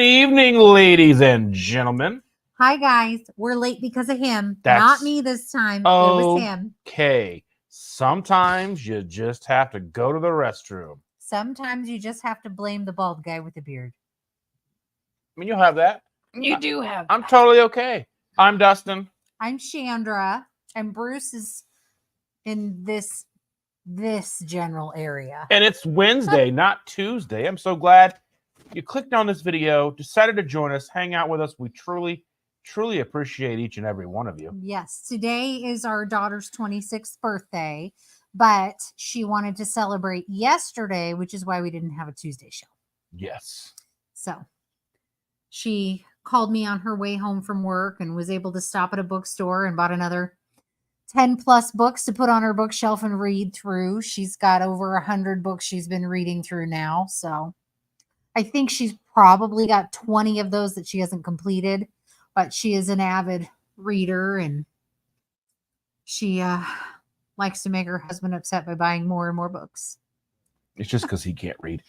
evening, ladies and gentlemen. Hi, guys. We're late because of him. Not me this time. It was him. Okay. Sometimes you just have to go to the restroom. Sometimes you just have to blame the bald guy with the beard. I mean, you'll have that. You do have I'm totally okay. I'm Dustin. I'm Chandra, and Bruce is in this general area. And it's Wednesday, not Tuesday. I'm so glad you clicked on this video, decided to join us, hang out with us. We truly appreciate each and every one of you. Yes, today is our daughter's 26th birthday, but she wanted to celebrate yesterday, which is why we didn't have a Tuesday show. Yes. So she called me on her way home from work and was able to stop at a bookstore and bought another 10 plus books to put on her bookshelf and read through. She's got over 100 books she's been reading through now. So I think she's probably got 20 of those that she hasn't completed, but she is an avid reader and she likes to make her husband upset by buying more and more books. It's just because he can't read.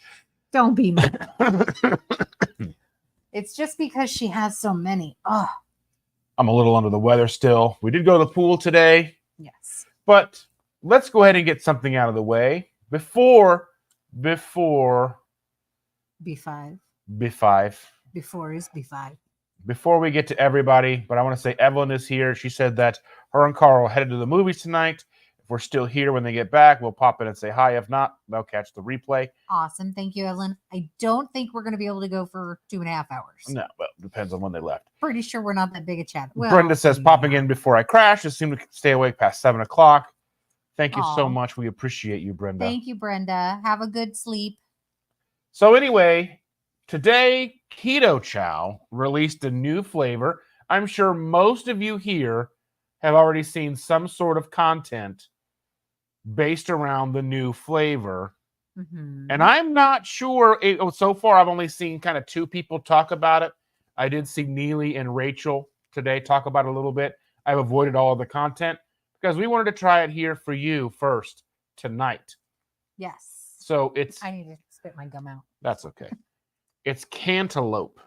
Don't be mad. It's just because she has so many. Oh, I'm a little under the weather still. We did go to the pool today. yes. But let's go ahead and get something out of the way before B5. B5. Before is B5. Before we get to everybody, but I want to say Evelyn is here. She said that her and Carl headed to the movies tonight. If we're still here when they get back, we'll pop in and say hi. If not, they'll catch the replay. Awesome. Thank you, Evelyn. I don't think we're going to be able to go for 2.5 hours. No, well, depends on when they left. Pretty sure we're not that big a chat. Well, Brenda says, popping in before I crash. Just seem to stay awake past 7 o'clock. Thank you so much. We appreciate you, Brenda. Thank you, Brenda. Have a good sleep. So anyway, today, Keto Chow released a new flavor. I'm sure most of you here have already seen some sort of content based around the new flavor. Mm-hmm. And I'm not sure. So far, I've only seen kind of 2 people talk about it. I did see Neely and Rachel today talk about it a little bit. I've avoided all of the content because we wanted to try it here for you first tonight. Yes. So it's... I need to spit my gum out. That's okay. It's Cantaloupe.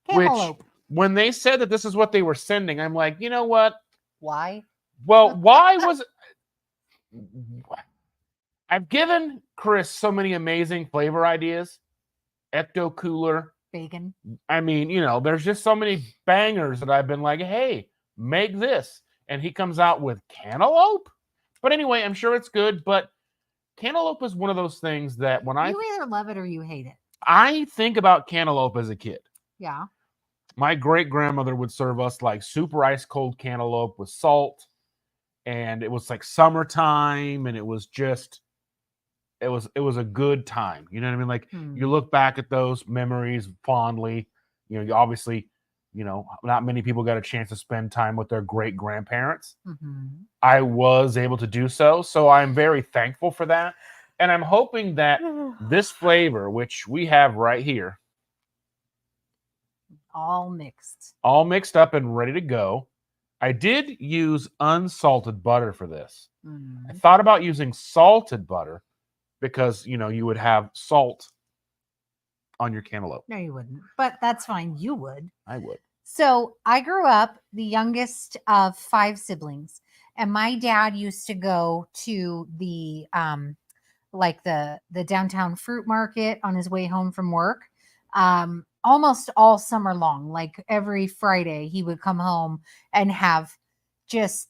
Cantaloupe. Which, when they said that this is what they were sending, I'm like, you know what? Why? Well, why was... I've given Chris so many amazing flavor ideas. Ecto Cooler. Bacon. I mean, you know, there's just so many bangers that I've been like, hey, make this. And he comes out with cantaloupe. But anyway, I'm sure it's good. But cantaloupe is one of those things that when You either love it or you hate it. I think about cantaloupe as a kid. Yeah. My great-grandmother would serve us like super ice-cold cantaloupe with salt. And it was like summertime. And it was just... It was a good time. You know what I mean? Like you look back at those memories fondly. You know, you obviously, you know, not many people got a chance to spend time with their great grandparents. Mm-hmm. I was able to do so. So I'm very thankful for that. And I'm hoping that this flavor, which we have right here, all mixed up and ready to go. I did use unsalted butter for this. I thought about using salted butter, because, you know, you would have salt on your cantaloupe. No, you wouldn't. But that's fine. You would. I would. So I grew up the youngest of 5 siblings. And my dad used to go to the the downtown fruit market on his way home from work. Almost all summer long. Like every Friday, he would come home and have just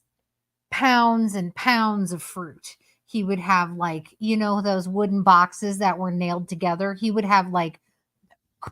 pounds and pounds of fruit. He would have like, you know, those wooden boxes that were nailed together. He would have like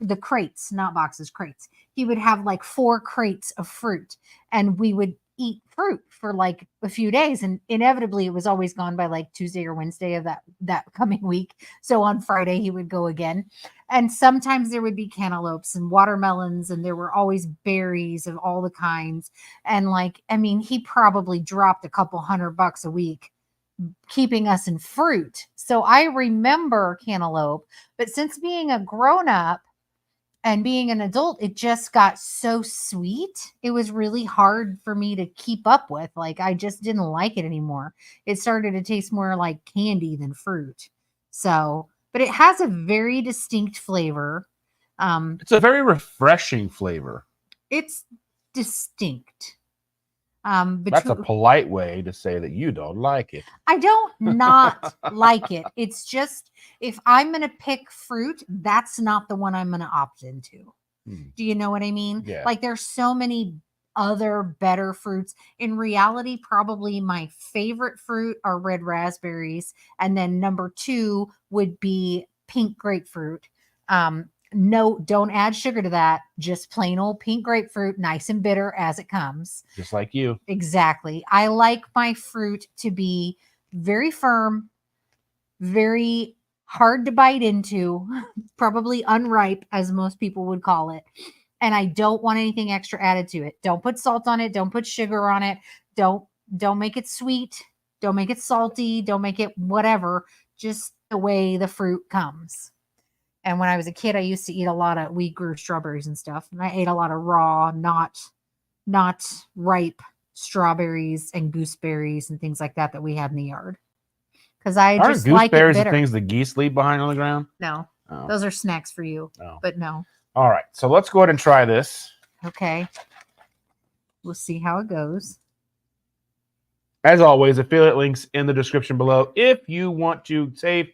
the crates, not boxes, crates. He would have like 4 crates of fruit and we would eat fruit for like a few days. And inevitably it was always gone by like Tuesday or Wednesday of that coming week. So on Friday he would go again. And sometimes there would be cantaloupes and watermelons and there were always berries of all the kinds. And like, I mean, he probably dropped a couple $100 a week keeping us in fruit. So I remember cantaloupe, but since being a grown-up and being an adult, it just got so sweet. It was really hard for me to keep up with. Like, I just didn't like it anymore. It started to taste more like candy than fruit. So, but it has a very distinct flavor. It's a very refreshing flavor. It's distinct. That's a polite way to say that you don't like it. I don't not like it. It's just, if I'm going to pick fruit, that's not the one I'm going to opt into. Do you know what I mean? Yeah. Like, there's so many other better fruits. In reality, probably my favorite fruit are red raspberries. And then number 2 would be pink grapefruit. No, don't add sugar to that. Just plain old pink grapefruit, nice and bitter as it comes. Just like you. Exactly. I like my fruit to be very firm, very hard to bite into, probably unripe, as most people would call it. And I don't want anything extra added to it. Don't put salt on it. Don't put sugar on it. Don't make it sweet. Don't make it salty. Don't make it whatever. Just the way the fruit comes. And when I was a kid, I used to eat we grew strawberries and stuff. And I ate a lot of raw, not ripe strawberries and gooseberries and things like that we had in the yard. Because I Aren't just like it gooseberries the bitter. things the geese leave behind on the ground? No, Oh. those are snacks for you. Oh. But no. All right, so let's go ahead and try this. Okay. We'll see how it goes. As always, affiliate links in the description below. If you want to save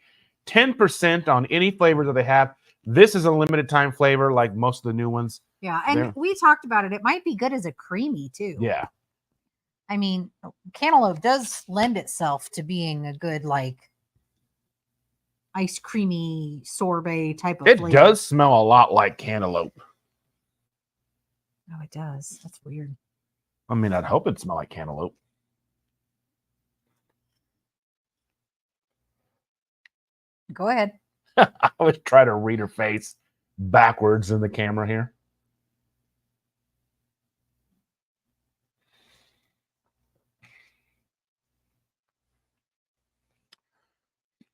10% on any flavors that they have, this is a limited time flavor like most of the new ones. Yeah, and we talked about it. It might be good as a creamy too. Yeah. I mean, cantaloupe does lend itself to being a good, like, ice creamy sorbet type of flavor. It does smell a lot like cantaloupe. Oh, it does. That's weird. I mean, I'd hope it smelled like cantaloupe. Go ahead. I would try to read her face backwards in the camera here.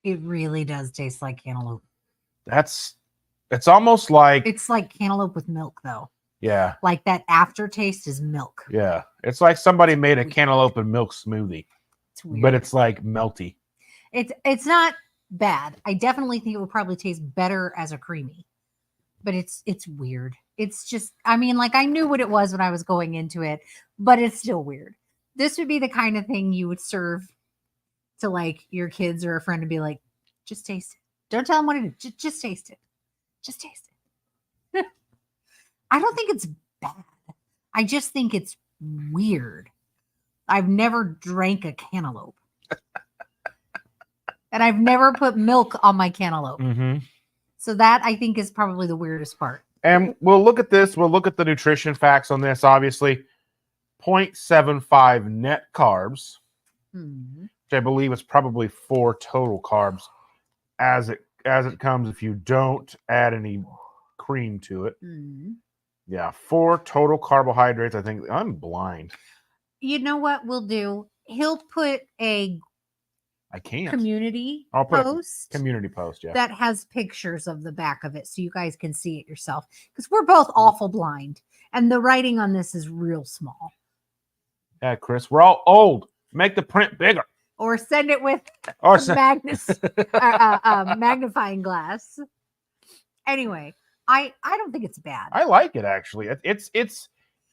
It really does taste like cantaloupe. It's almost like... It's like cantaloupe with milk, though. Yeah. Like, that aftertaste is milk. Yeah. It's like somebody made a cantaloupe and milk smoothie. It's weird. But it's like melty. It's not bad. I definitely think it would probably taste better as a creamy. But it's weird. It's just, I mean, like, I knew what it was when I was going into it, but it's still weird. This would be the kind of thing you would serve to, like, your kids or a friend and be like, just taste it. Don't tell them what it is. Just taste it. Just taste it. I don't think it's bad. I just think it's weird. I've never drank a cantaloupe. And I've never put milk on my cantaloupe. Mm-hmm. So that, I think, is probably the weirdest part. And we'll look at this. We'll look at the nutrition facts on this. Obviously, 0.75 net carbs, which I believe is probably 4 total carbs as it comes if you don't add any cream to it. Yeah, 4 total carbohydrates. I think I'm blind. You know what we'll do? He'll put a community post. Community post, yeah. That has pictures of the back of it so you guys can see it yourself. Because we're both awful blind. And the writing on this is real small. Yeah, Chris, we're all old. Make the print bigger. Or send it with magnifying glass. Anyway, I don't think it's bad. I like it, actually. It's interesting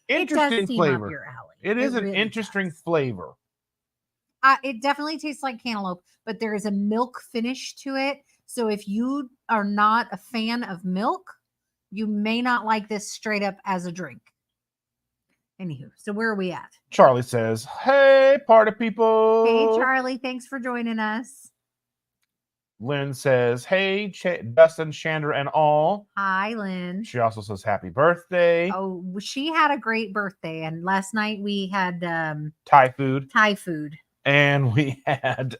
it does flavor. Up your alley. It is an really interesting does. flavor. It definitely tastes like cantaloupe, but there is a milk finish to it. So if you are not a fan of milk, you may not like this straight up as a drink. Anywho, so where are we at? Charlie says, hey, party people. Hey, Charlie. Thanks for joining us. Lynn says, hey, Dustin, Chandra, and all. Hi, Lynn. She also says happy birthday. Oh, she had a great birthday. And last night we had Thai food. And we had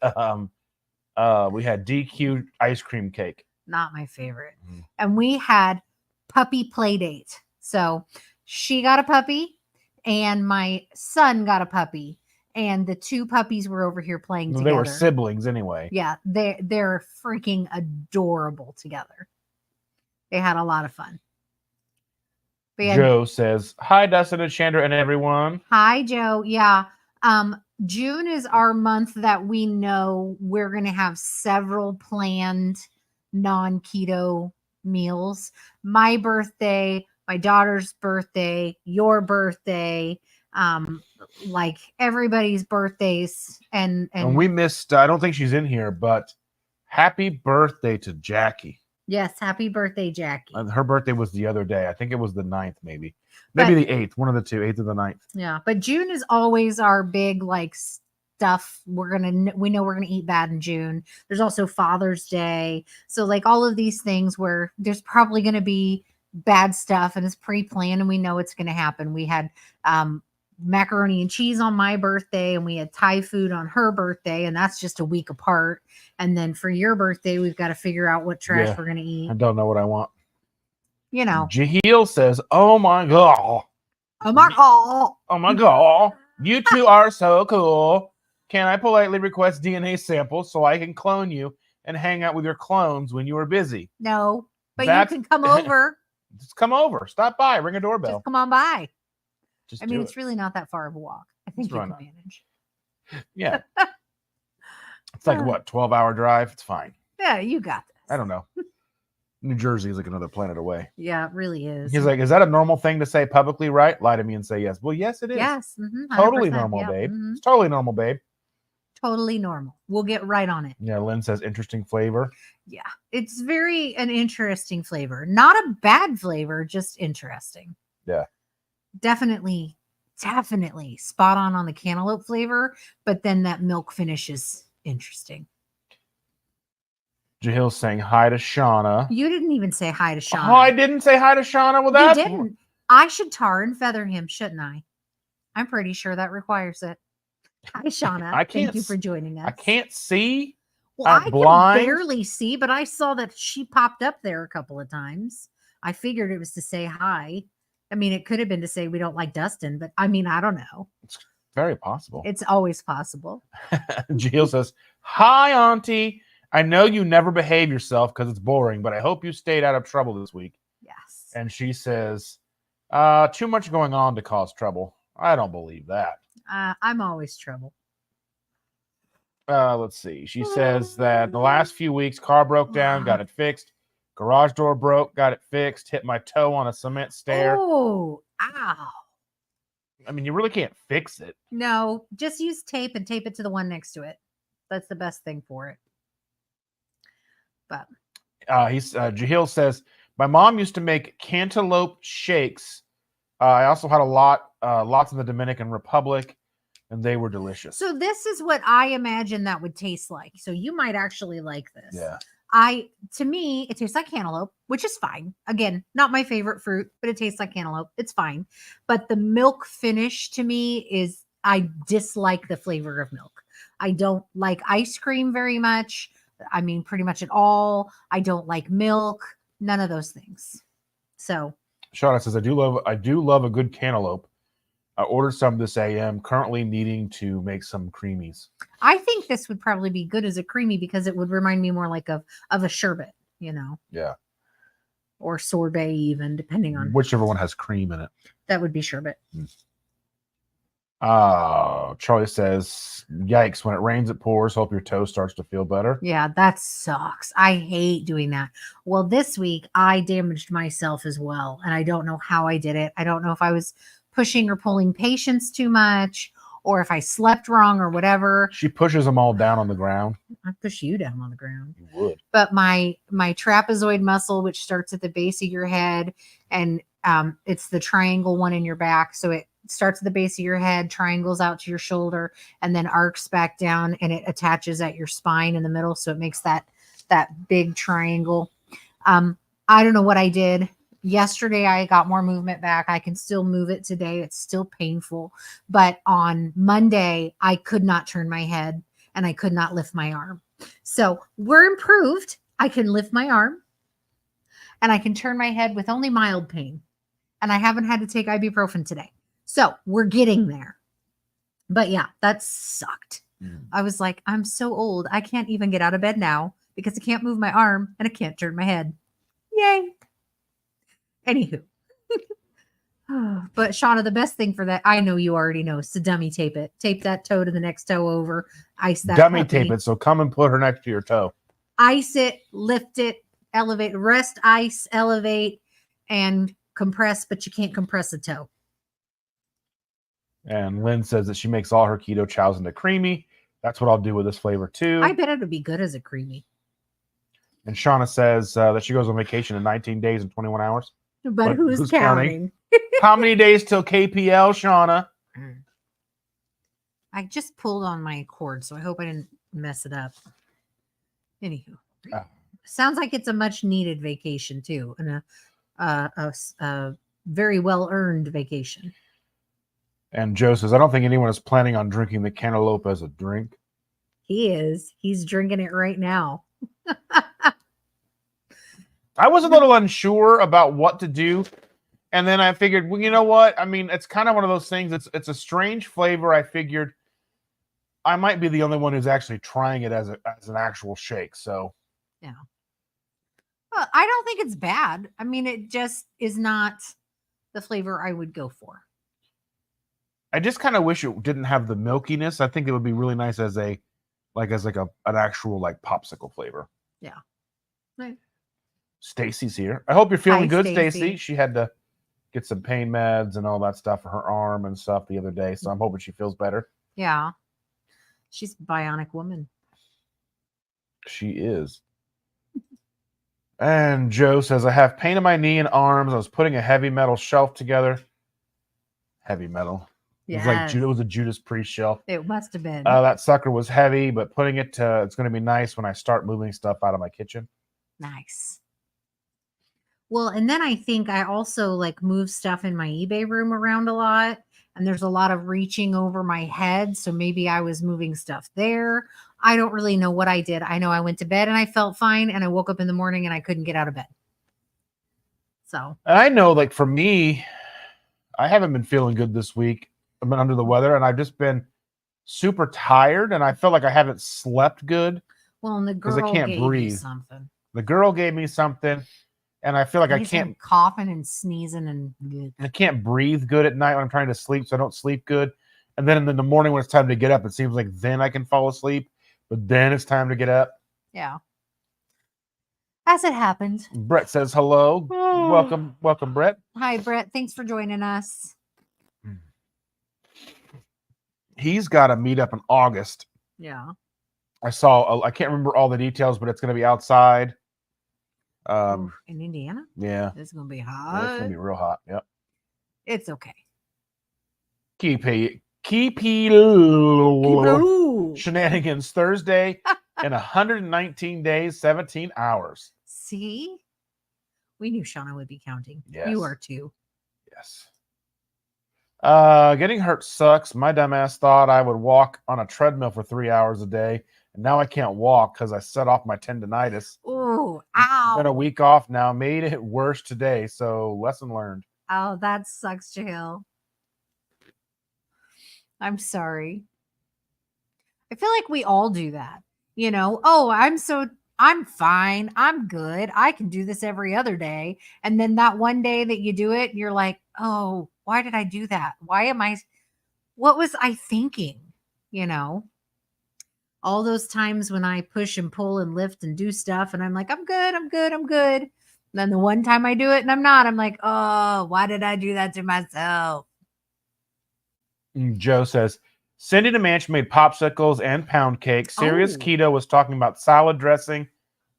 DQ ice cream cake. Not my favorite. And we had puppy play date. So she got a puppy and my son got a puppy. And the 2 puppies were over here playing together. They were siblings anyway. Yeah, they're freaking adorable together. They had a lot of fun. Joe says, hi, Dustin and Chandra and everyone. Hi, Joe. Yeah. June is our month that we know we're going to have several planned non-keto meals. My birthday, my daughter's birthday, your birthday, like everybody's birthdays. And we missed, I don't think she's in here, but happy birthday to Jackie. yes, happy birthday, Jackie. Her birthday was the other day. I think it was the 9th, maybe the 8th, one of the two, 8th or the 9th. Yeah, but June is always our big like stuff. We know we're gonna eat bad in June. There's also Father's Day, so like all of these things where there's probably gonna be bad stuff and it's pre-planned and we know it's gonna happen. We had macaroni and cheese on my birthday and we had Thai food on her birthday, and that's just a week apart. And then for your birthday, we've got to figure out what trash we're gonna eat. I don't know what I want. You know. Jaheel says, "Oh my god, oh my god, oh my god, you two are so cool. Can I politely request DNA samples so I can clone you and hang out with your clones when you are busy?" No, but you can come over. Just come over. Stop by. Ring a doorbell. Just come on by. Just I mean, it's really not that far of a walk. I think you can manage. Yeah. It's like what, 12-hour drive? It's fine. Yeah, you got this. I don't know. New Jersey is like another planet away. Yeah, it really is. He's like, is that a normal thing to say publicly, right? Lie to me and say yes. Well, yes, it is. Yes. Totally normal, babe. It's totally normal, babe. Totally normal. We'll get right on it. Yeah, Lynn says interesting flavor. Yeah, it's an interesting flavor. Not a bad flavor, just interesting. Yeah. Definitely spot on the cantaloupe flavor, but then that milk finish is interesting. Jahil's saying hi to Shauna. You didn't even say hi to Shauna. Oh, I didn't say hi to Shauna. Well, that's... You didn't. I should tar and feather him, shouldn't I? I'm pretty sure that requires it. Hi, Shauna. Thank you for joining us. I can't see. Well, I can barely see, but I saw that she popped up there a couple of times. I figured it was to say hi. I mean, it could have been to say we don't like Dustin, but I mean, I don't know. It's very possible. It's always possible. Jahil says, hi, Auntie. I know you never behave yourself because it's boring, but I hope you stayed out of trouble this week. Yes. And she says, too much going on to cause trouble. I don't believe that. I'm always trouble. Let's see. She says that the last few weeks, car broke down, got it fixed. Garage door broke, got it fixed. Hit my toe on a cement stair. Oh, ow. I mean, you really can't fix it. No, just use tape and tape it to the one next to it. That's the best thing for it. But Jahil says, my mom used to make cantaloupe shakes. I also had lots in the Dominican Republic, and they were delicious. So this is what I imagine that would taste like. So you might actually like this. Yeah. To me, it tastes like cantaloupe, which is fine. Again, not my favorite fruit, but it tastes like cantaloupe. It's fine. But the milk finish to me I dislike the flavor of milk. I don't like ice cream very much. I mean, pretty much at all. I don't like milk. None of those things. So Shauna says, I do love a good cantaloupe. I ordered some this AM, currently needing to make some creamies. I think this would probably be good as a creamy because it would remind me more like of a sherbet, you know. Yeah. Or sorbet even, depending on whichever one has cream in it. That would be sherbet. Charlie says, yikes, when it rains, it pours. Hope your toe starts to feel better. Yeah, that sucks. I hate doing that. Well, this week I damaged myself as well. And I don't know how I did it. I don't know if I was pushing or pulling patience too much, or if I slept wrong or whatever. She pushes them all down on the ground. I push you down on the ground. You would. But my trapezoid muscle, which starts at the base of your head, and it's the triangle one in your back. So it starts at the base of your head, triangles out to your shoulder, and then arcs back down, and it attaches at your spine in the middle. So it makes that big triangle. I don't know what I did. Yesterday, I got more movement back. I can still move it today. It's still painful. But on Monday, I could not turn my head and I could not lift my arm. So we're improved. I can lift my arm and I can turn my head with only mild pain. And I haven't had to take ibuprofen today. So we're getting there. But yeah, that sucked. I was like, I'm so old. I can't even get out of bed now because I can't move my arm and I can't turn my head. Yay. Anywho, but Shauna, the best thing for that, I know you already know, is to dummy tape it. Tape that toe to the next toe over, ice that dummy puppy. tape it, so come and put her next to your toe. Ice it, lift it, elevate, rest, ice, elevate, and compress, but you can't compress a toe. And Lynn says that she makes all her keto chows into creamy. That's what I'll do with this flavor too. I bet it would be good as a creamy. And Shauna says that she goes on vacation in 19 days and 21 hours. But who's counting? How many days till KPL, Shauna? I just pulled on my cord, so I hope I didn't mess it up. Anywho, sounds like it's a much needed vacation too, and a very well earned vacation. And Joe says, I don't think anyone is planning on drinking the cantaloupe as a drink. He is. He's drinking it right now. I was a little unsure about what to do. And then I figured, well, you know what? I mean, it's kind of one of those things. It's a strange flavor. I figured I might be the only one who's actually trying it as an actual shake. So, yeah. Well, I don't think it's bad. I mean, it just is not the flavor I would go for. I just kind of wish it didn't have the milkiness. I think it would be really nice as an actual like popsicle flavor. Yeah. Right. Stacy's here. I hope you're feeling good, Stacey. Stacy. She had to get some pain meds and all that stuff for her arm and stuff the other day. So I'm hoping she feels better. Yeah. She's a bionic woman. She is. And Joe says, I have pain in my knee and arms. I was putting a heavy metal shelf together. Heavy metal. Yeah. It was a Judas Priest shelf. It must have been. That sucker was heavy, but putting it it's going to be nice when I start moving stuff out of my kitchen. Nice. Well, and then I think I also like move stuff in my eBay room around a lot, and there's a lot of reaching over my head. So maybe I was moving stuff there. I don't really know what I did. I know I went to bed and I felt fine, and I woke up in the morning and I couldn't get out of bed. So and I know, like for me, I haven't been feeling good this week. I've been under the weather, and I've just been super tired, and I feel like I haven't slept good. Well, and the girl I can't gave breathe. you something. The girl gave me something, and I feel like I can't coughing and sneezing and I can't breathe good at night when I'm trying to sleep, so I don't sleep good. And then in the morning when it's time to get up, it seems like then I can fall asleep, but then it's time to get up. Yeah. As it happens. Brett says hello. Welcome, Brett. Hi, Brett. Thanks for joining us. He's got a meetup in August. Yeah. I can't remember all the details, but it's going to be outside. In Indiana? Yeah. It's going to be Yeah, hot. it's going to be real hot. Yep. It's okay. Keep shenanigans Thursday in 119 days, 17 hours. See? We knew Shauna would be counting. Yes. You are too. Yes. Getting hurt sucks. My dumbass thought I would walk on a treadmill for 3 hours a day, and now I can't walk because I set off my tendonitis. Ooh, ow. Been a week off now. Made it worse today, so lesson learned. Oh, that sucks, Jill. I'm sorry. I feel like we all do that. You know, I'm fine. I'm good. I can do this every other day. And then that one day that you do it, you're like, oh, why did I do that? What was I thinking? You know, all those times when I push and pull and lift and do stuff and I'm like, I'm good. And then the one time I do it and I'm not, I'm like, oh, why did I do that to myself? Joe says, Cindy DeManch made popsicles and pound cake. Serious Keto was talking about salad dressing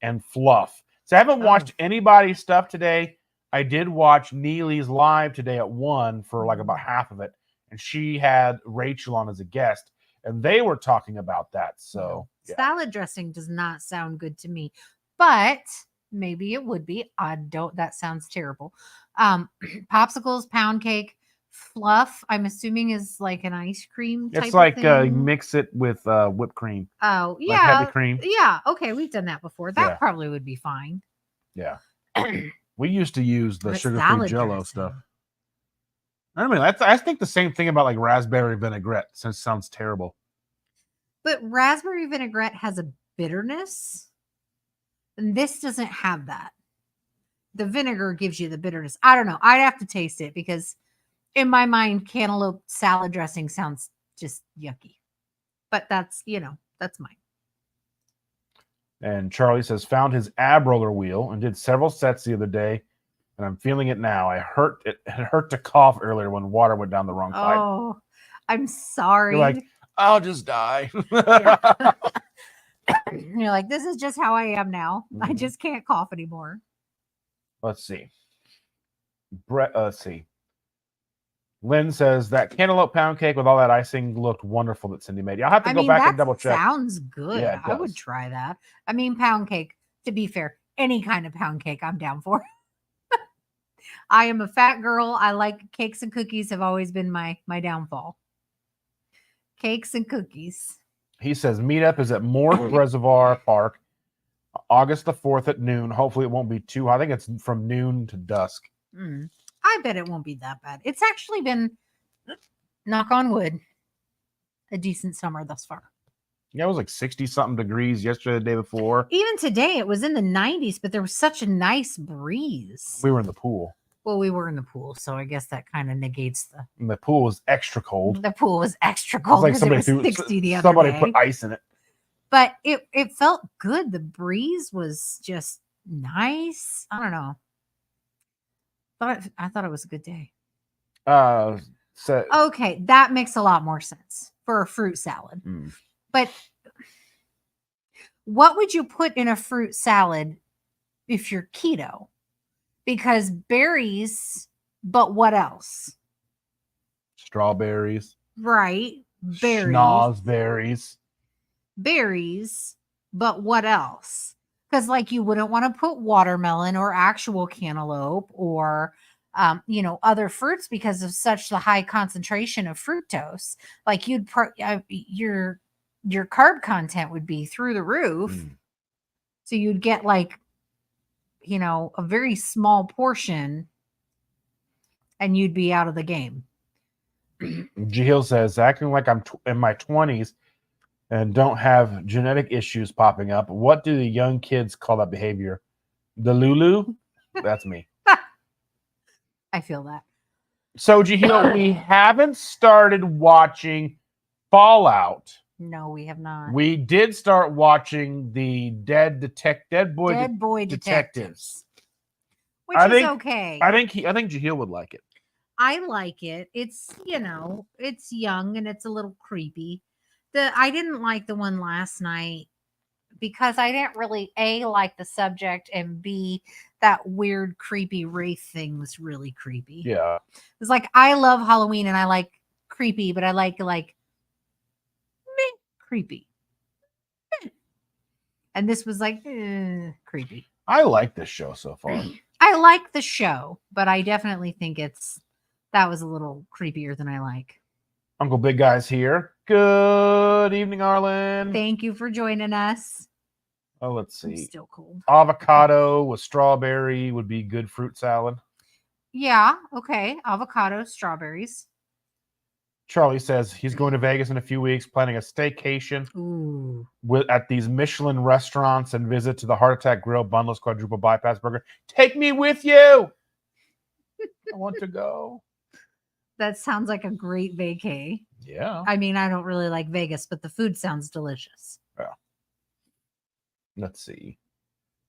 and fluff. So I haven't watched anybody's stuff today. I did watch Neely's live today at 1 for like about half of it. And she had Rachel on as a guest. And they were talking about that. So yeah. Salad dressing does not sound good to me. But maybe it would be. That sounds terrible. Popsicles, pound cake. Fluff, I'm assuming, is like an ice cream type it's like of thing. Mix it with whipped cream. Oh, yeah. Like heavy cream. Yeah. Okay. We've done that before. That probably would be fine. Yeah. We used to use the sugar-free Jell-O stuff. I mean, I think the same thing about like raspberry vinaigrette, since it sounds terrible. But raspberry vinaigrette has a bitterness, and this doesn't have that. The vinegar gives you the bitterness. I don't know. I'd have to taste it because in my mind, cantaloupe salad dressing sounds just yucky. But that's mine. And Charlie says, found his ab roller wheel and did several sets the other day, and I'm feeling it now. It hurt to cough earlier when water went down the wrong pipe. Oh, I'm sorry. You're like, I'll just die. Yeah. You're like, this is just how I am now. I Mhm. just can't cough anymore. Let's see. Let's see. Lynn says that cantaloupe pound cake with all that icing looked wonderful that Cindy made. I'll have to go back and double check. Sounds good. Yeah, I would try that. I mean, pound cake, to be fair, any kind of pound cake I'm down for. I am a fat girl. I like cakes and cookies have always been my downfall. Cakes and cookies. He says meetup is at Morth Reservoir Park, August the 4th at noon. Hopefully it won't be too hot. I think it's from noon to dusk. I bet it won't be that bad. It's actually been, knock on wood, a decent summer thus far. Yeah, it was like 60-something degrees yesterday, the day before. Even today, it was in the 90s, but there was such a nice breeze. We were in the pool. Well, we were in the pool, so I guess that kind of negates And the pool was extra cold. The pool was extra cold because it was 60 the other somebody day. put ice in it. But it felt good. The breeze was just nice. I don't know. I thought it was a good day. Okay, that makes a lot more sense for a fruit salad. But what would you put in a fruit salad if you're keto? Because berries, but what else? Strawberries. Right. Berries. Schnozberries. Berries, but what else? Because like you wouldn't want to put watermelon or actual cantaloupe or other fruits because of such the high concentration of fructose. Like your carb content would be through the roof. So you'd get like a very small portion and you'd be out of the game. Jill says, acting like I'm in my 20s and don't have genetic issues popping up. What do the young kids call that behavior? The Lulu? That's me. I feel that. So, Jill, we haven't started watching Fallout. No, we have not. We did start watching the Dead Boy Detectives. Which is okay. I think Jahil would like it. I like it. It's, it's young and it's a little creepy. I didn't like the one last night because I didn't really A, like the subject, and B, that weird creepy wraith thing was really creepy. Yeah. It's like I love Halloween and I like creepy, but I like creepy. And this was like creepy. I like this show so far. I like the show, but I definitely think that was a little creepier than I like. Uncle Big Guy's here. Good evening, Arlen. Thank you for joining us. Oh, let's see. I'm still cold. Avocado with strawberry would be good fruit salad. Yeah, okay. Avocado, strawberries. Charlie says he's going to Vegas in a few weeks, planning a staycation at these Michelin restaurants and visit to the Heart Attack Grill, Bunless Quadruple Bypass Burger. Take me with you. I want to go. That sounds like a great vacay. Yeah. I mean, I don't really like Vegas, but the food sounds delicious. Yeah. Let's see.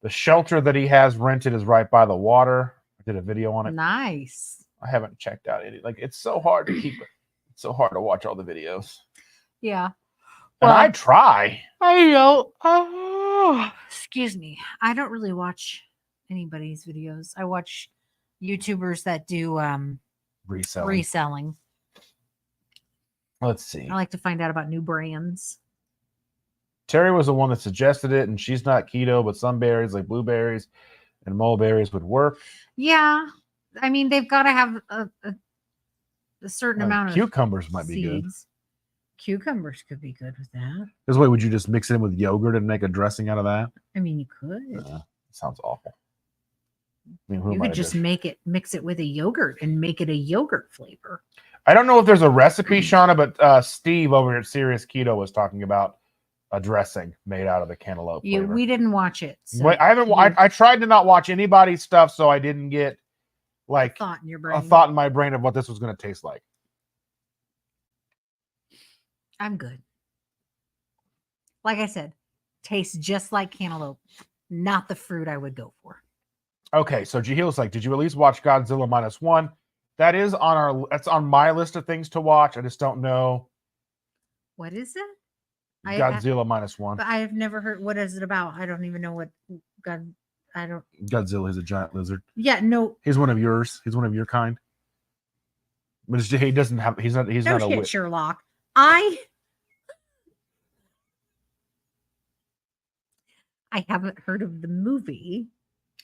The shelter that he has rented is right by the water. I did a video on it. Nice. I haven't checked out any. Like, it's so hard to keep it. It's so hard to watch all the videos. Yeah. Well, and I try. I know. Oh, excuse me. I don't really watch anybody's videos. I watch YouTubers that do reselling. Let's see. I like to find out about new brands. Terry was the one that suggested it, and she's not keto, but some berries like blueberries and mulberries would work. Yeah. I mean, they've got to have a certain amount of cucumbers might be good. Cucumbers could be good with that. This way, would you just mix it in with yogurt and make a dressing out of that? I mean, you could. Sounds awful. I mean, you could just mix it with a yogurt and make it a yogurt flavor. I don't know if there's a recipe, Shauna, but Steve over here at Serious Keto was talking about a dressing made out of the cantaloupe flavor. We didn't watch it. So Wait, I haven't. I tried to not watch anybody's stuff, so I didn't get like a thought in your brain. A thought in my brain of what this was going to taste like. I'm good. Like I said, Tastes just like cantaloupe. Not the fruit I would go for. Okay, so Jahil's like, did you at least watch Godzilla -1? That's on my list of things to watch. I just don't know. What is it? Godzilla -1. But I have never heard. What is it about? I don't even know what Godzilla is a giant lizard. Yeah, no. He's one of yours. He's one of your kind. But he doesn't have. He's not a witch. Sherlock. I haven't heard of the movie.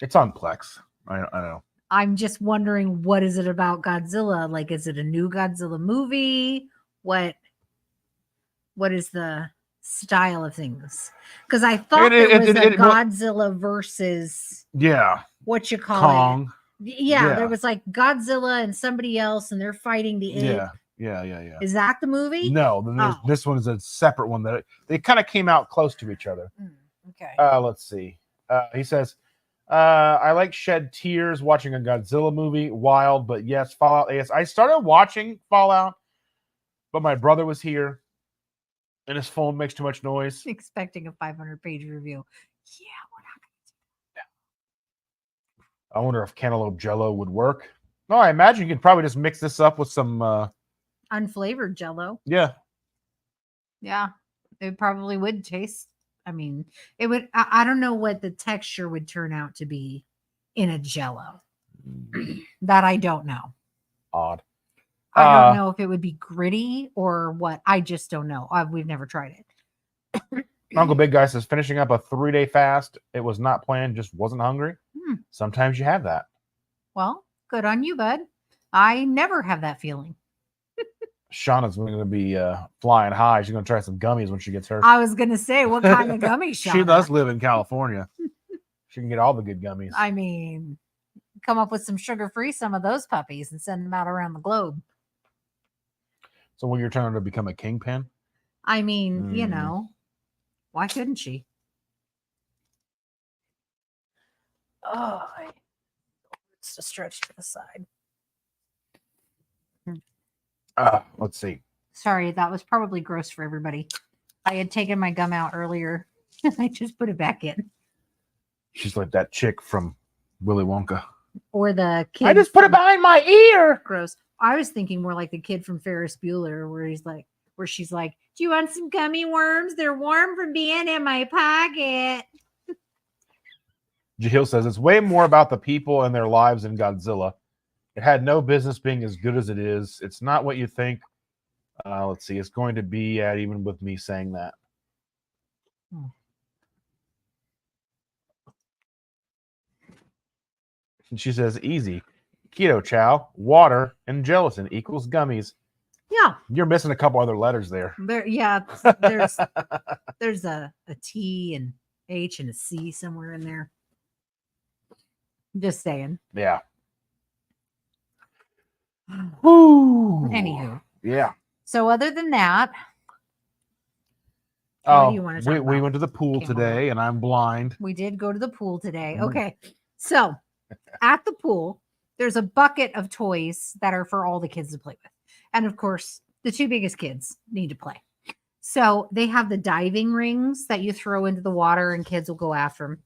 It's on Plex. I know. I'm just wondering, what is it about Godzilla? Like, is it a new Godzilla movie? What is the style of things? Because I thought there was a Godzilla versus what you call Kong. Yeah, there was like Godzilla and somebody else, and they're fighting the ape. Yeah. Is that the movie? No, this one is a separate one that they kind of came out close to each other. Okay. Let's see. He says, I like shed tears watching a Godzilla movie. Wild, but yes, Fallout. Yes, I started watching Fallout, but my brother was here, and his phone makes too much noise. Expecting a 500-page review. Yeah, we're not going to do that. I wonder if cantaloupe jello would work. No, I imagine you could probably just mix this up with some unflavored jello. Yeah, it probably would taste. I mean, it would. I don't know what the texture would turn out to be in a jello. That I don't know. Odd. I don't know if it would be gritty or what. I just don't know. We've never tried it. Uncle Big Guy says, finishing up a 3-day fast. It was not planned, just wasn't hungry. Sometimes you have that. Well, good on you, bud. I never have that feeling. Shauna's going to be flying high. She's going to try some gummies when she gets hers. I was going to say, what kind of gummies, Shauna? She does live in California. She can get all the good gummies. I mean, come up with some sugar-free, some of those puppies, and send them out around the globe. So when you're trying to become a kingpin? I mean, you know, why couldn't she? Oh, it's a stretch to the side. Let's see. Sorry, that was probably gross for everybody. I had taken my gum out earlier. I just put it back in. She's like that chick from Willy Wonka. Or the kid. I just put it behind my ear. Gross. I was thinking more like the kid from Ferris Bueller, where she's like, "Do you want some gummy worms? They're warm from being in my pocket." Jahil says it's way more about the people and their lives than Godzilla. It had no business being as good as it is. It's not what you think. Let's see. It's going to be at even with me saying that. And she says, easy. Keto chow, water, and gelatin equals gummies. Yeah. You're missing a couple other letters there. There's a T and H and a C somewhere in there. Just saying. Yeah. Woo. Anywho. Yeah. So other than that, what do you want to talk about? We went to the pool today, and I'm blind. We did go to the pool today. Okay. So at the pool, there's a bucket of toys that are for all the kids to play with. And of course, the two biggest kids need to play. So they have the diving rings that you throw into the water and kids will go after them.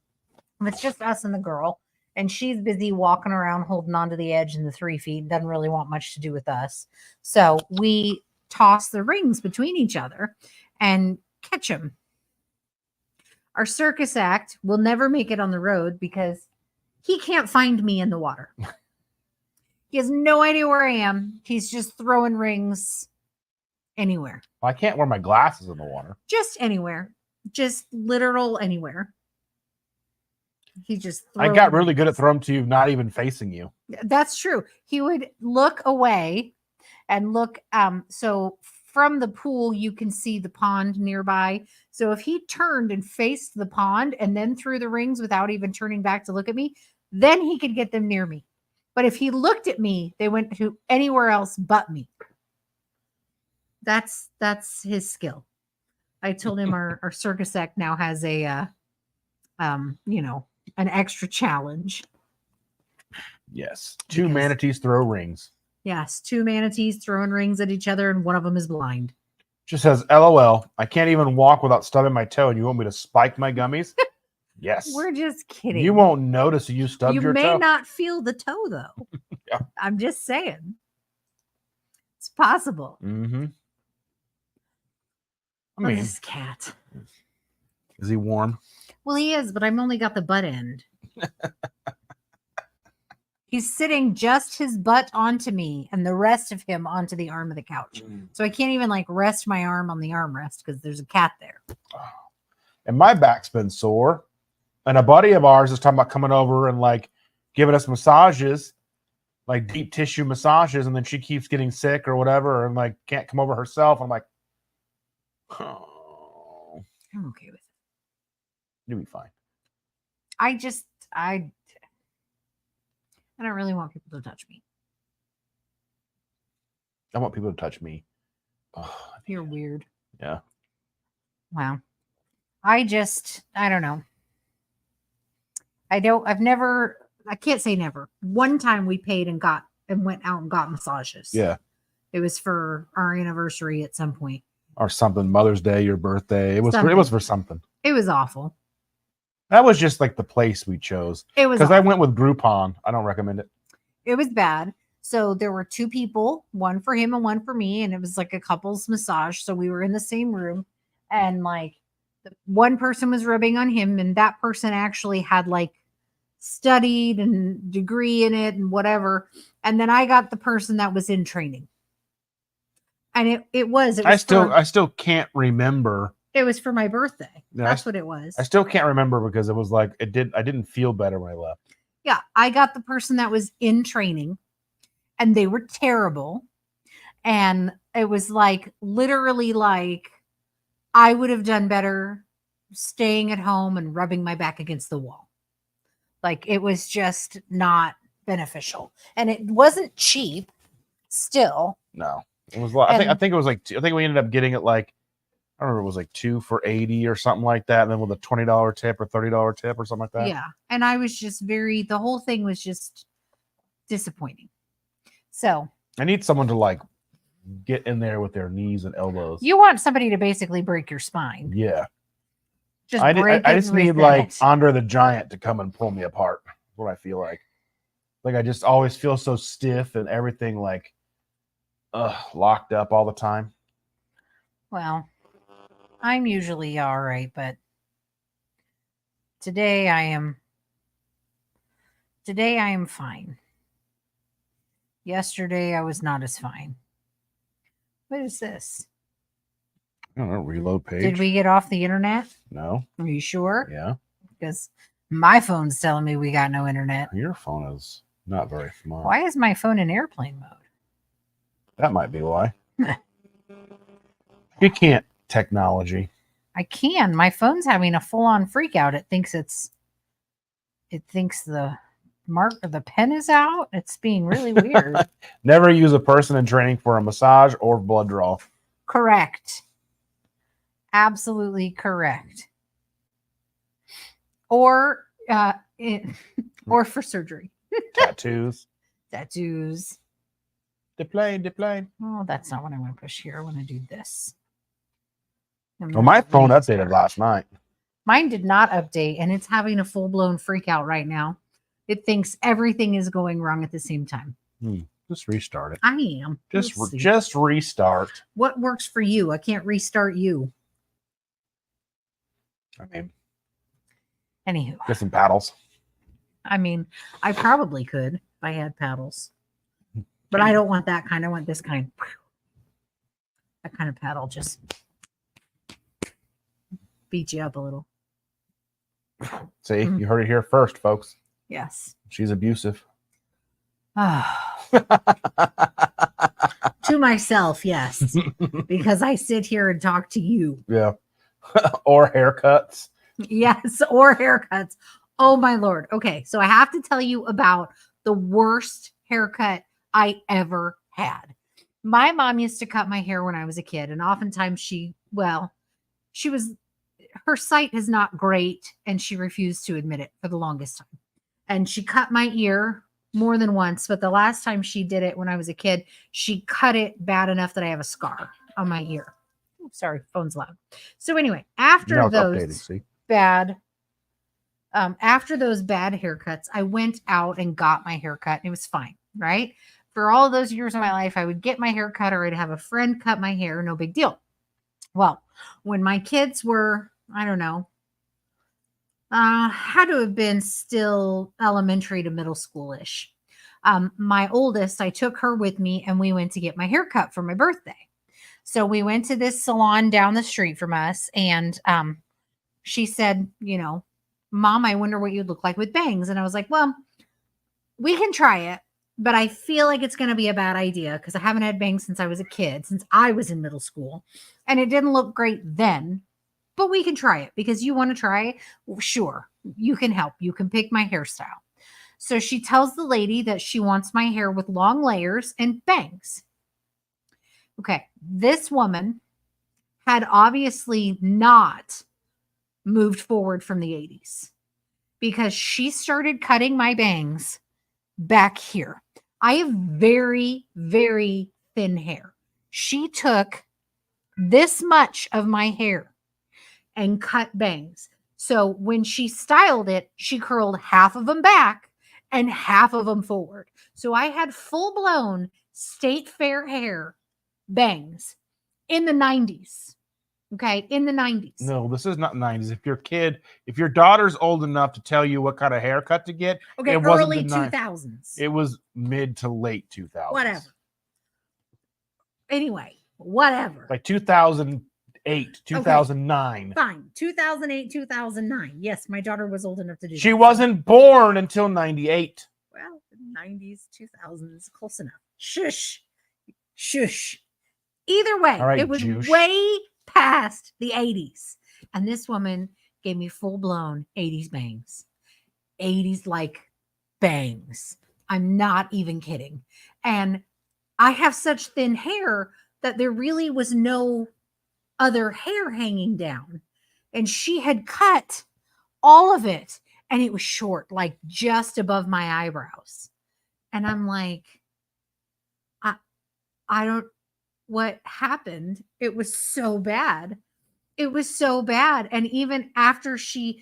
And it's just us and the girl. And she's busy walking around holding onto the edge in the 3 feet. Doesn't really want much to do with us. So we toss the rings between each other and catch them. Our circus act will never make it on the road because he can't find me in the water. He has no idea where I am. He's just throwing rings anywhere. I can't wear my glasses in the water. Just anywhere. Just literal anywhere. He just I got really good at throwing to you, not even facing you. That's true. He would look away and look. So from the pool, you can see the pond nearby. So if he turned and faced the pond and then threw the rings without even turning back to look at me, then he could get them near me. But if he looked at me, they went to anywhere else but me. That's his skill. I told him our circus act now has a, an extra challenge. Yes. Two manatees throw rings. Yes. 2 manatees throwing rings at each other, and one of them is blind. Just says, LOL, I can't even walk without stubbing my toe, and you want me to spike my gummies? Yes. We're just kidding. You won't notice you stubbed your toe. You may not feel the toe, though. Yeah. I'm just saying. It's possible. Mm-hmm. I Look at mean, this cat. is he warm? Well, he is, but I've only got the butt end. He's sitting just his butt onto me and the rest of him onto the arm of the couch. So I can't even like rest my arm on the armrest because there's a cat there. And my back's been sore. And a buddy of ours is talking about coming over and like giving us massages, like deep tissue massages. And then she keeps getting sick or whatever and like can't come over herself. I'm like, oh, I'm okay with it. you'll be fine. I don't really want people to touch me. I want people to touch me. Oh, You're weird. yeah. Wow. I don't know. I can't say never. One time we paid and went out and got massages. Yeah. It was for our anniversary at some point. Or something, Mother's Day, your birthday. It was for something. It was awful. That was just like the place we chose. It was because I went with Groupon. I don't recommend it. It was bad. So there were two people, one for him and one for me, and it was like a couple's massage. So we were in the same room, and like one person was rubbing on him, and that person actually had like studied and degree in it and whatever. And then I got the person that was in training, and it was. I still can't remember. It was for my birthday. Yeah, That's what it was. I still can't remember because it was like I didn't feel better when I left. Yeah, I got the person that was in training, and they were terrible. And it was like literally like I would have done better staying at home and rubbing my back against the wall. Like it was just not beneficial, and it wasn't cheap. Still, no, it was. I think it was like. I think we ended up getting it like. I don't remember, it was like 2 for $80 or something like that. And then with a $20 tip or $30 tip or something like that. Yeah. And I was just the whole thing was just disappointing. So I need someone to like get in there with their knees and elbows. You want somebody to basically break your spine. Yeah. I just need like Andre the Giant to come and pull me apart. That's what I feel like. Like I just always feel so stiff and everything like locked up all the time. Well, I'm usually all right, but today I am fine. Yesterday I was not as fine. What is this? I don't know, reload page. Did we get off the internet? No. Are you sure? Yeah. Because my phone's telling me we got no internet. Your phone is not very smart. Why is my phone in airplane mode? That might be why. You can't technology. I can. My phone's having a full-on freak out. It thinks the mark of the pen is out. It's being really weird. Never use a person in training for a massage or blood draw. Correct. Absolutely correct. Or or for surgery. Tattoos. Deplane. Oh, that's not what I want to push here. I want to do this. Well, my phone updated last night. Mine did not update, and it's having a full-blown freak out right now. It thinks everything is going wrong at the same time. Just restart it. I am. Just restart. What works for you? I can't restart you. I mean, anywho, get some paddles. I mean, I probably could if I had paddles, but I don't want that kind. I want this kind. That kind of paddle just beat you up a little. See, you heard it here first, folks. Yes. She's abusive. To myself, yes. Because I sit here and talk to you. Yeah. Or haircuts. Yes, or haircuts. Oh my Lord. Okay, so I have to tell you about the worst haircut I ever had. My mom used to cut my hair when I was a kid, and oftentimes her sight is not great, and she refused to admit it for the longest time. And she cut my ear more than once, but the last time she did it when I was a kid, she cut it bad enough that I have a scar on my ear. Sorry, phone's loud. So anyway, Now it's updated, see? after those bad haircuts, I went out and got my haircut. And it was fine, right? For all those years of my life, I would get my hair cut or I'd have a friend cut my hair. No big deal. Well, when my kids were, I don't know, had to have been still elementary to middle schoolish. My oldest, I took her with me and we went to get my hair cut for my birthday. So we went to this salon down the street from us and she said, you know, Mom, I wonder what you'd look like with bangs. And I was like, well, we can try it, but I feel like it's going to be a bad idea because I haven't had bangs since I was a kid, since I was in middle school. And it didn't look great then, but we can try it because you want to try it. Well, sure, you can help. You can pick my hairstyle. So she tells the lady that she wants my hair with long layers and bangs. Okay, this woman had obviously not moved forward from the 80s because she started cutting my bangs back here. I have very, very thin hair. She took this much of my hair and cut bangs. So when she styled it, she curled half of them back and half of them forward. So I had full-blown state fair hair bangs in the 90s. Okay, in the 90s. No, this is not 90s. If your daughter's old enough to tell you what kind of haircut to get, okay, it wasn't early the 2000s. It was mid to late 2000s. Whatever. Anyway, whatever. Like 2008, 2009. Okay, fine. 2008, 2009. Yes, my daughter was old enough to do She that. wasn't born until 98. Well, 90s, 2000s, close enough. Shush. Shush. Either way, All right, it was juice. way past the 80s. And this woman gave me full-blown 80s bangs. 80s like bangs. I'm not even kidding. And I have such thin hair that there really was no other hair hanging down. And she had cut all of it and it was short, like just above my eyebrows. And I'm like, I don't, what happened? It was so bad. It was so bad. And even after she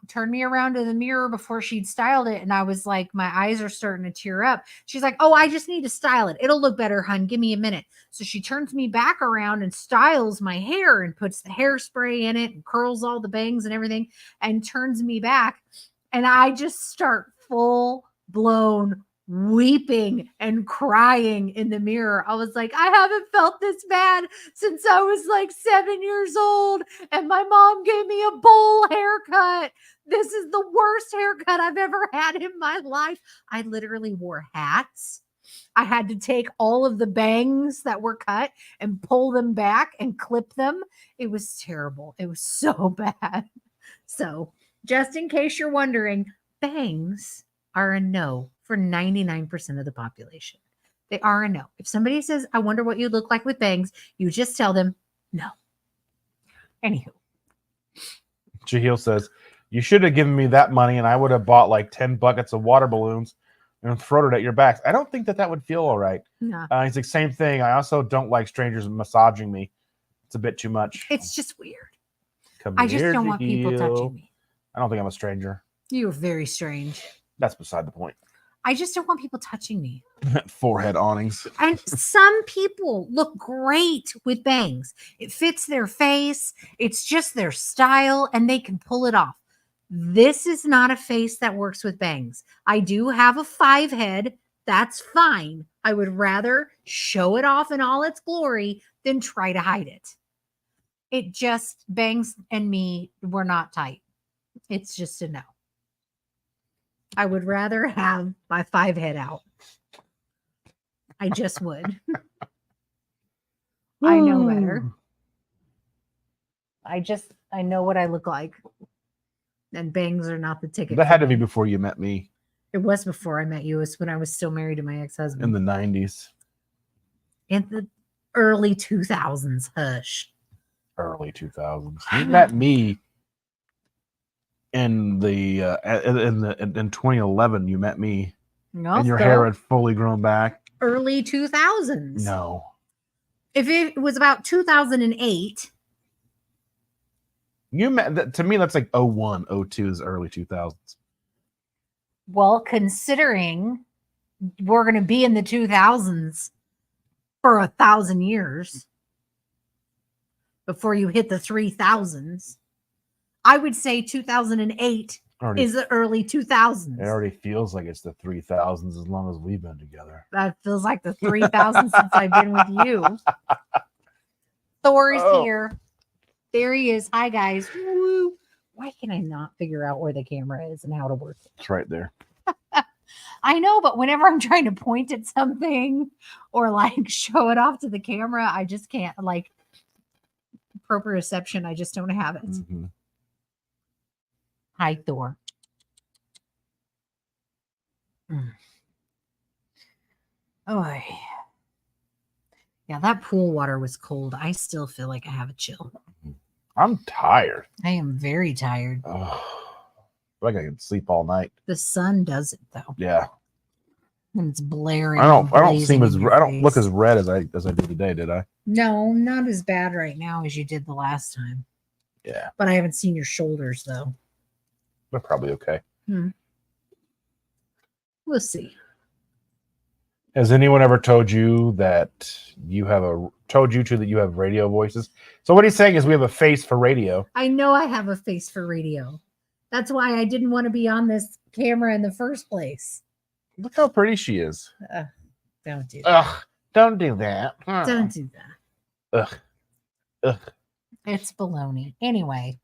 turned me around to the mirror before she'd styled it. And I was like, my eyes are starting to tear up. She's like, oh, I just need to style it. It'll look better, hun. Give me a minute. So she turns me back around and styles my hair and puts the hairspray in it and curls all the bangs and everything and turns me back. And I just start full blown weeping and crying in the mirror. I was like, I haven't felt this bad since I was like 7 years old and my mom gave me a bowl haircut. This is the worst haircut I've ever had in my life. I literally wore hats. I had to take all of the bangs that were cut and pull them back and clip them. It was terrible. It was so bad. So just in case you're wondering, bangs are a no for 99% of the population. They are a no. If somebody says, I wonder what you look like with bangs, you just tell them no. Anywho. Jahil says, you should have given me that money and I would have bought like 10 buckets of water balloons and thrown it at your backs. I don't think that would feel all right. No. It's the same thing. I also don't like strangers massaging me. It's a bit too much. It's just weird. Come I just here, don't want people Jahil. touching me. I don't think I'm a stranger. You're very strange. That's beside the point. I just don't want people touching me. Forehead awnings. And some people look great with bangs. It fits their face. It's just their style and they can pull it off. This is not a face that works with bangs. I do have a 5 head. That's fine. I would rather show it off in all its glory than try to hide it. It just, bangs and me were not tight. It's just a no. I would rather have my 5 head out. I just would. I know better. I know what I look like. And bangs are not the ticket. That had to be before you met me. It was before I met you. It was when I was still married to my ex-husband. In the 90s. In the early 2000s. Hush. Early 2000s. You met me in 2011. You met me. No, and your hair had fully grown back. Early 2000s. No. If it was about 2008, To me, that's like 01, 02 is early 2000s. well, considering we're going to be in the 2000s for 1,000 years before you hit the 3000s, I would say 2008 is the early 2000s. It already feels like it's the 3000s as long as we've been together. That feels like the 3000s since I've been with you. Thor is here. There he is. Hi, guys. Woo. Why can I not figure out where the camera is and how to work it? It's right there. I know, but whenever I'm trying to point at something or like show it off to the camera, I just can't. Like proprioception, I just don't have it. Mm-hmm. Hi, Thor. Oh, yeah, that pool water was cold. I still feel like I have a chill. I'm tired. I am very tired. I feel like I can sleep all night. The sun does it though. Yeah. And it's blaring. I don't look as red as I did today, did I? No, not as bad right now as you did the last time. Yeah. But I haven't seen your shoulders though. They're probably okay. We'll see. Has anyone ever told you that you have radio voices? So what he's saying is we have a face for radio. I know I have a face for radio. That's why I didn't want to be on this camera in the first place. Look how pretty she is. Don't do that. Ugh, don't do that. Don't do that. Ugh. It's baloney. Anyway.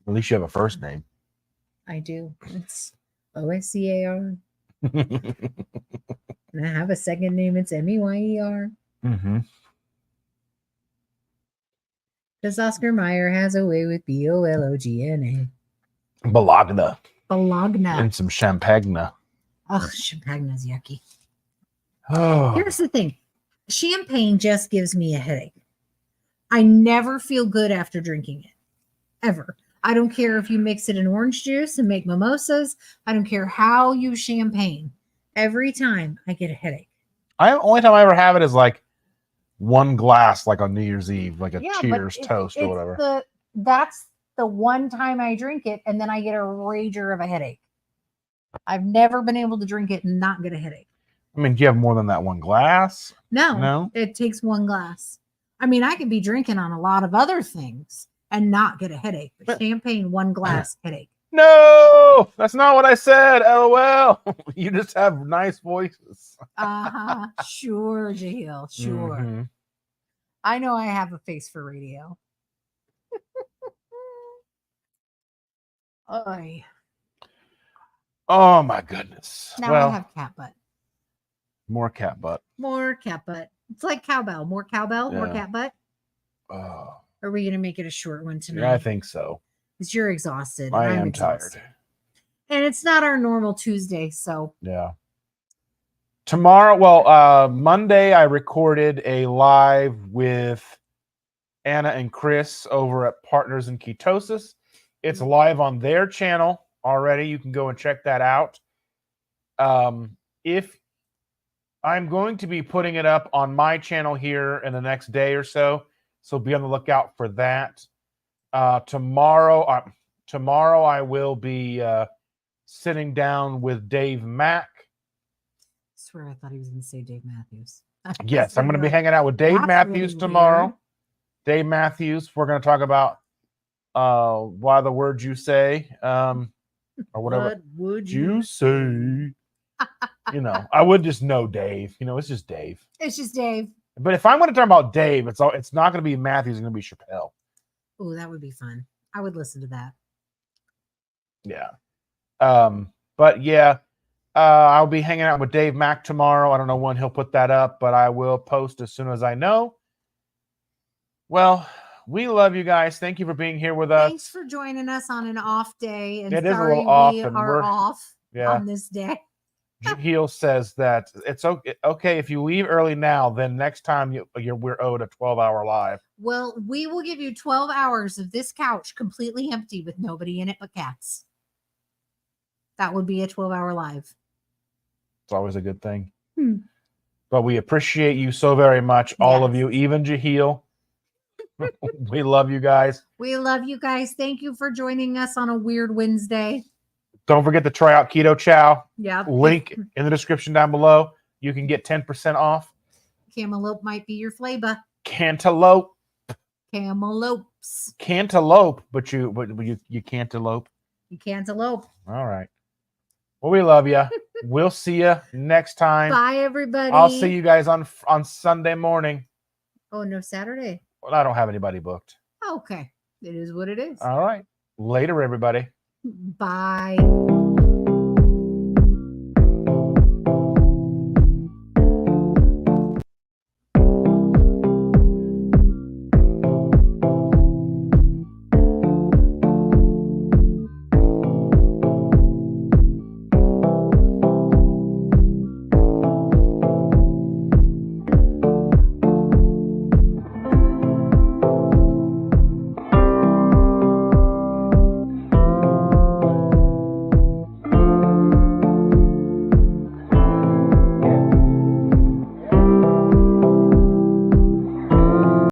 At least you have a first name. I do. It's OSCAR. And I have a second name. It's MEYER. Mm-hmm. Because Oscar Mayer has a way with BOLOGNA. Bologna. Bologna. And some champagne. Ugh, champagne's yucky. Oh. Here's the thing. Champagne just gives me a headache. I never feel good after drinking it. Ever. I don't care if you mix it in orange juice and make mimosas. I don't care how you champagne. Every time I get a headache. Only time I ever have it is like one glass, like on New Year's Eve, like a Cheers toast or whatever. That's the one time I drink it, and then I get a rager of a headache. I've never been able to drink it and not get a headache. I mean, do you have more than that one glass? No. It takes one glass. I mean, I could be drinking on a lot of other things and not get a headache. But champagne, one glass, headache. No, that's not what I said. LOL. You just have nice voices. Sure, Jahil. Sure. Mm-hmm. I know I have a face for radio. Oh my goodness. Now I have cat butt. More cat butt. More cat butt. It's like cowbell. More cowbell, more cat butt. Oh. Are we going to make it a short one tonight? Yeah, I think so. Because you're exhausted. I am tired. And it's not our normal Tuesday, so. Yeah. Tomorrow, Monday, I recorded a live with Anna and Chris over at Partners in Ketosis. It's live on their channel already. You can go and check that out. If I'm going to be putting it up on my channel here in the next day or so, so be on the lookout for that. Tomorrow I will be sitting down with Dave Mack. I swear I thought he was going to say Dave Matthews. Yes, I'm going to be hanging out with Dave Matthews tomorrow. Weird. Dave Matthews. We're going to talk about why the words you say, or whatever. What would you say? I would just know Dave. It's just Dave. It's just Dave. But if I'm going to talk about Dave, it's not going to be Matthews. It's going to be Chappelle. Oh, that would be fun. I would listen to that. Yeah. But yeah, I'll be hanging out with Dave Mack tomorrow. I don't know when he'll put that up, but I will post as soon as I know. Well, we love you guys. Thank you for being here with us. Thanks for joining us on an off day. And it is a sorry little off, we and are off on this day. Heel says that it's okay if you leave early now, then next time we're owed a 12-hour live. Well, we will give you 12 hours of this couch completely empty with nobody in it but cats. That would be a 12-hour live. It's always a good thing. But we appreciate you so very much, all of Yes. you, even Jaheel. We love you guys. We love you guys. Thank you for joining us on a weird Wednesday. Don't forget to try out Keto Chow. Yeah. Link in the description down below. You can get 10% off. Cantaloupe might be your flavor. Cantaloupe. Cantalopes. Cantaloupe, but you cantaloupe. You cantaloupe. All right. Well, we love you. We'll see you next time. Bye, everybody. I'll see you guys on Sunday morning. Oh, no, Saturday. Well, I don't have anybody booked. Okay. It is what it is. All right. Later, everybody. Bye.